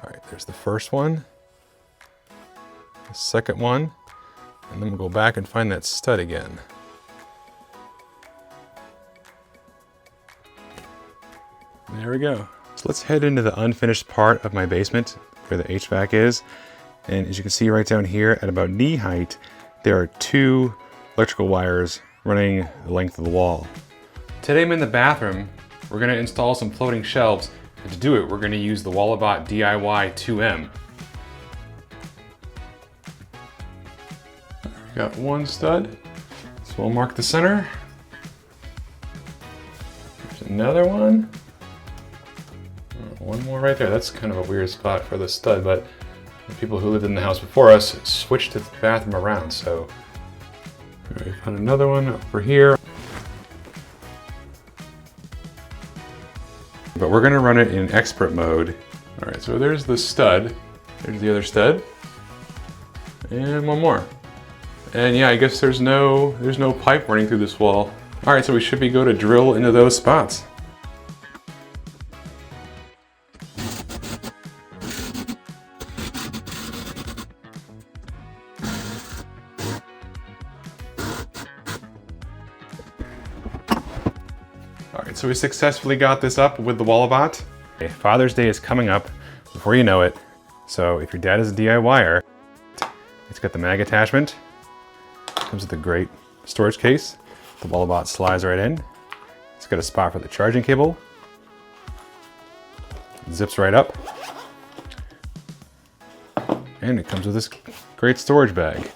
All right, there's the first one, the second one, and then we'll go back and find that stud again. There we go. So let's head into the unfinished part of my basement where the HVAC is. And as you can see right down here at about knee height, there are 2 electrical wires running the length of the wall. Today I'm in the bathroom. We're gonna install some floating shelves. And to do it, we're gonna use the Walabot DIY 2M. We got 1 stud. So we'll mark the center. There's another one. 1 more right there. That's kind of a weird spot for the stud, but the people who lived in the house before us switched the bathroom around, so we found another one over here. But we're gonna run it in expert mode. All right, so there's the stud. There's the other stud. And 1 more. And yeah, I guess there's no pipe running through this wall. All right, so we should be go to drill into those spots. All right, so we successfully got this up with the Walabot. Okay, Father's Day is coming up before you know it. So if your dad is a DIYer, it's got the mag attachment. Comes with a great storage case. The Walabot slides right in. It's got a spot for the charging cable. It zips right up. And it comes with this great storage bag.